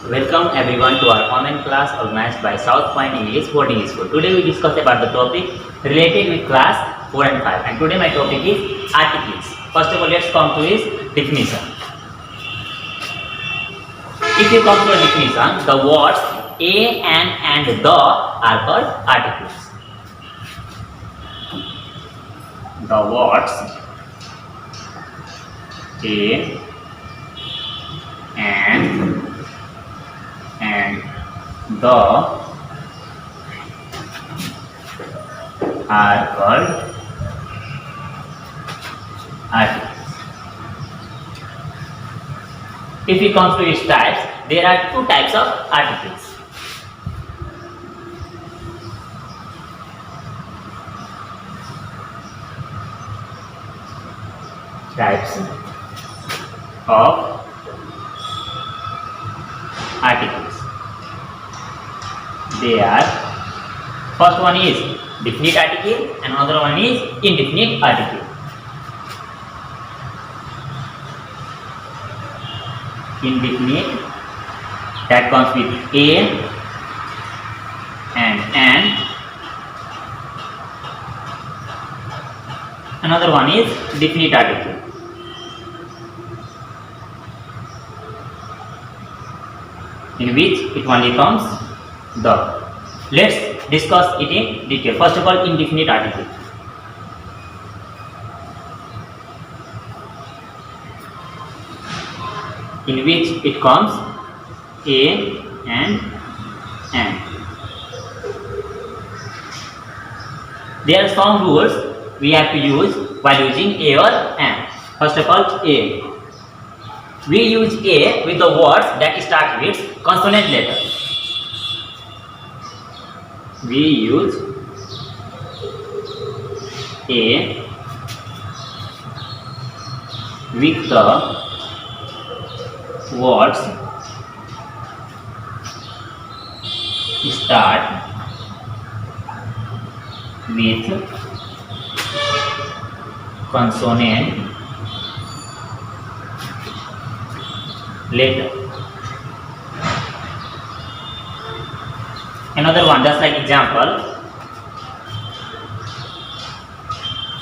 Welcome everyone to our online class organized by South Point English Boarding School. Today we discuss about the topic related with class 4 and 5. And today my topic is articles. First of all, let's come to its definition. If you come to a definition, the words a and the are called articles. The words a and the are called articles. If we come to its types, there are two types of articles. Types of articles. They are, first one is definite article and another one is indefinite article. Indefinite, that comes with a and another one is definite article. In which it only comes the. Let's discuss it in detail. First of all, indefinite article. In which it comes a and. There are some rules we have to use while using a or and. First of all, a. We use a with the words that start with consonant letter. We use a with the words start with consonant letter. Another one, just like example.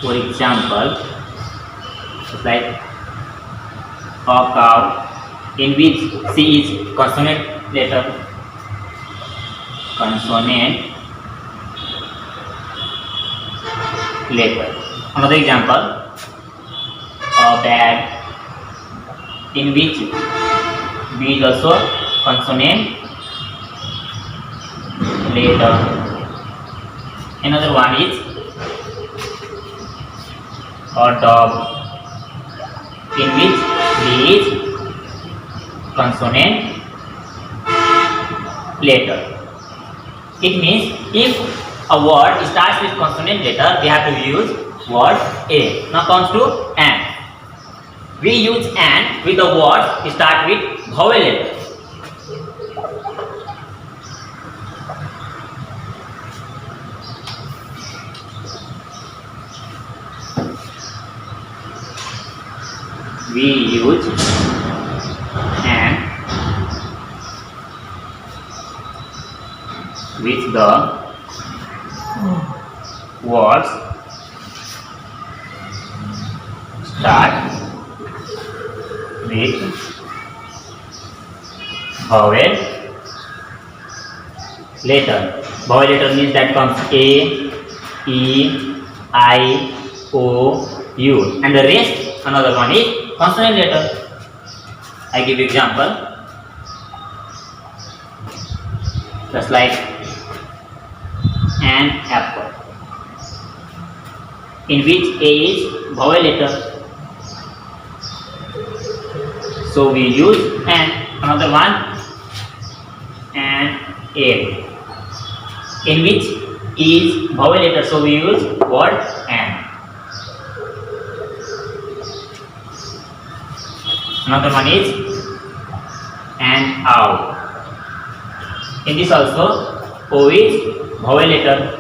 For example, just like a cow, in which C is consonant letter. Consonant letter. Another example, a bag, in which B is also consonant letter. Another one is a dog, in which D is consonant letter. It means if a word starts with consonant letter, we have to use word a. Now comes to and. We use and with the words start with vowel letter. We use and with the words start with vowel letter. Vowel letter means that comes A, E, I, O, U, and the rest another one is consonant letter. I give example, just like an apple, in which A is vowel letter. So we use and. Another one, and a, in which is vowel letter. So we use word and. Another one is an owl. In this also O is vowel letter.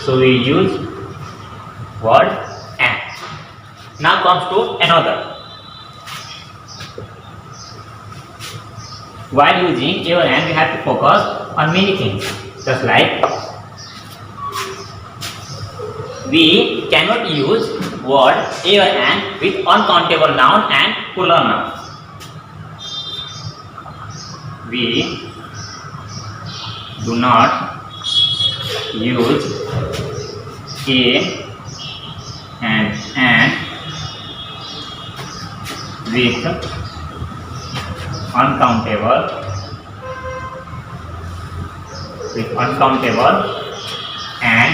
So we use word and. Now comes to another. while using your hand, we have to focus on many things. Just like we cannot use word your hand with uncountable noun and plural nouns. We do not use a and with uncountable and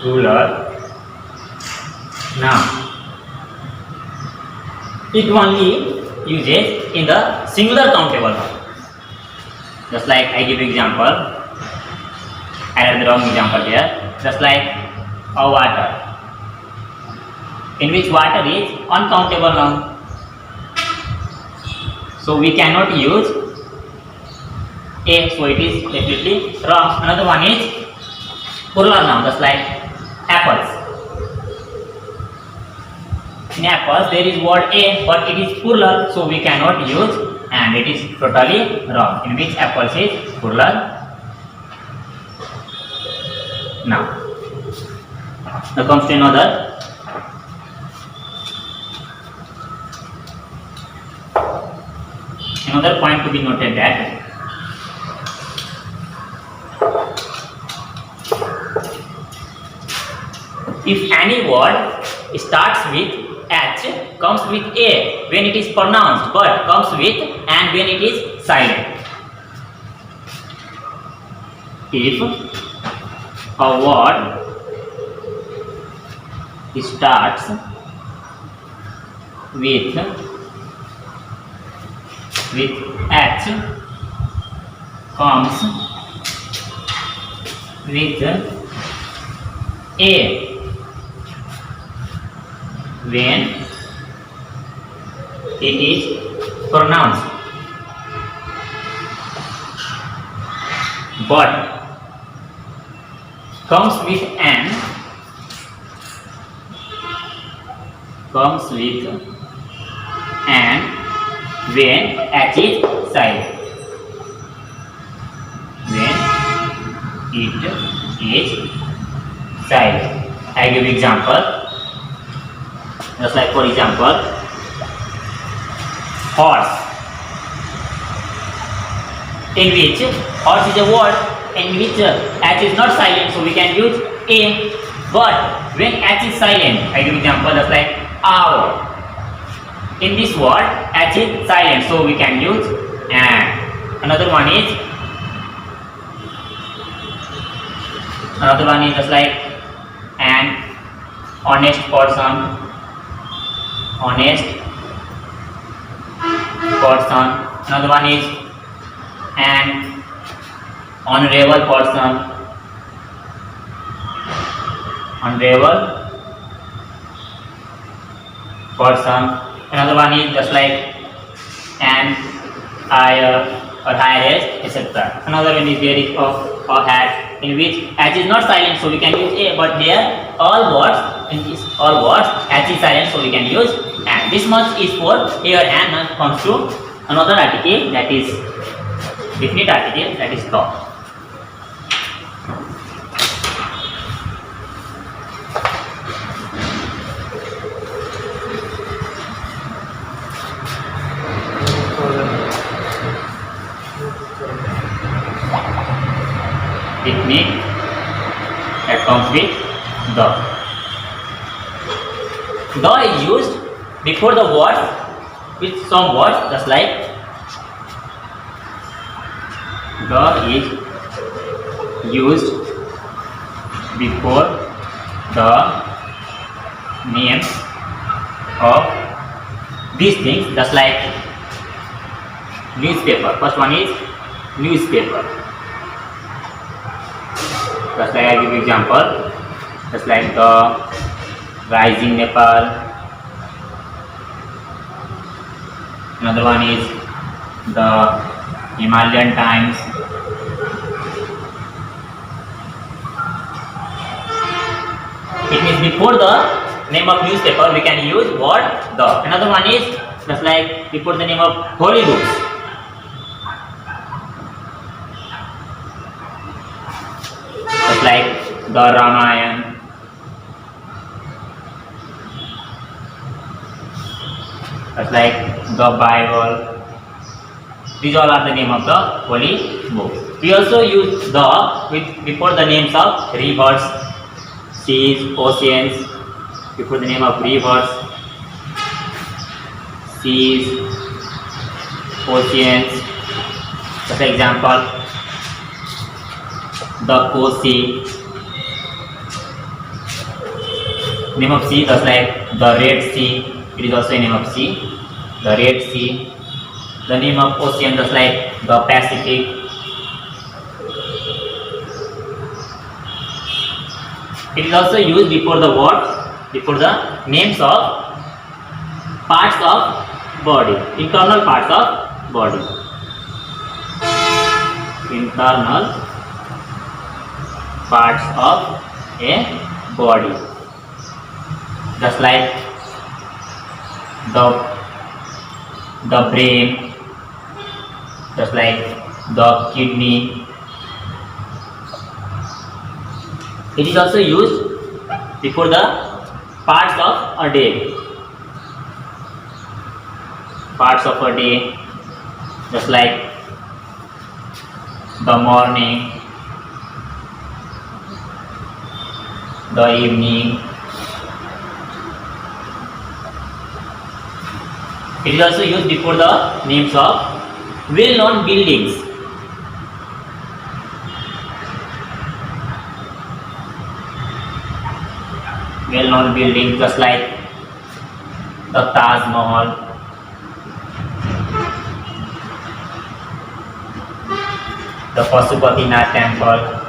plural noun. It only uses in the singular countable noun. Just like I give example, I have the wrong example here. Just like a water, in which water is uncountable noun. So we cannot use a, so it is definitely wrong. Another one is plural noun, just like apples. In apples there is word a, but it is plural, so we cannot use, and it is totally wrong. In which apples is plural noun. Now comes to another point to be noted, that if any word starts with H, comes with A when it is pronounced, but comes with and when it is silent. If a word starts with H, comes with A when it is pronounced, but comes with an when H is silent. When it is silent. I give example. Just like, for example, horse, in which horse is a word in which H is not silent, so we can use A, but when H is silent, I give example just like owl. In this word H is silent, so we can use and. Another one is just like an honest person. Another one is an honorable person. Another one is just like an higher or highest, etc. Another one is there is a hat, in which H is not silent, so we can use A, but there all words H is silent, so we can use and. This much is for here, and now comes to another article, that is definite article, that is the. Definite that comes with the. The is used before the words with some words, just like the is used before the names of these things, just like newspaper. First one is newspaper. Just like I give example, just like the Rising Nepal. Another one is the Himalayan Times. It means before the name of newspaper we can use word the. Another one is just like before the name of holy books. the Ramayana, just like the Bible. These all are the name of the holy books. We also use the before the names of rivers, seas, oceans. Before the name of rivers, seas, oceans. Just example, the Kosi. Name of sea, just like the Red Sea. It is also a name of sea, the Red Sea. The name of ocean, just like the Pacific. It is also used before the words, before the names of parts of body, internal parts of body. Internal parts of a body, just like the brain, just like the kidney. It is also used before the parts of a day. Parts of a day, just like the morning, the evening. It is also used before the names of well-known buildings. Well-known buildings, just like the Taj Mahal, the Pashupatinath temple.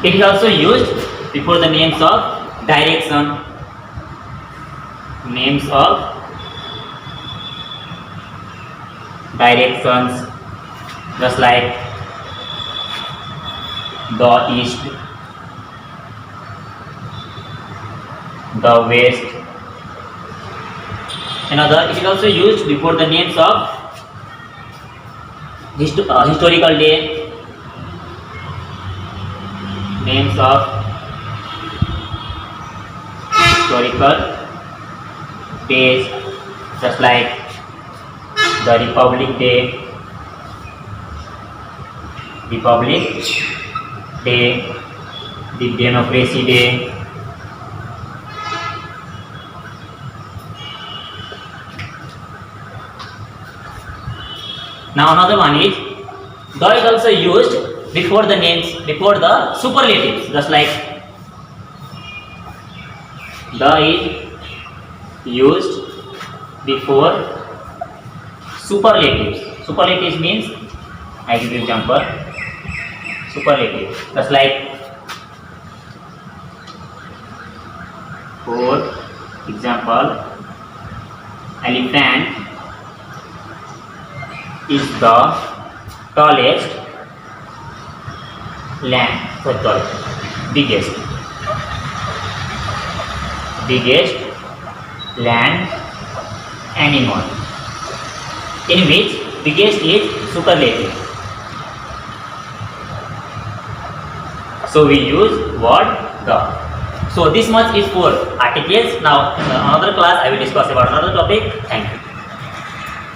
It is also used before the names of direction, names of directions, just like the east, the west. Another, it is also used before the names of historical day, names of historical days, just like the Republic Day, the Democracy Day. Now another one is, the is also used before the names, before the superlatives, just like the is used before superlatives. Superlatives means, I give you example, superlative, just like, for example, elephant is the tallest biggest land animal, in which biggest is superlative. So we use word the. So this much is for articles. Now in another class I will discuss about another topic. Thank you.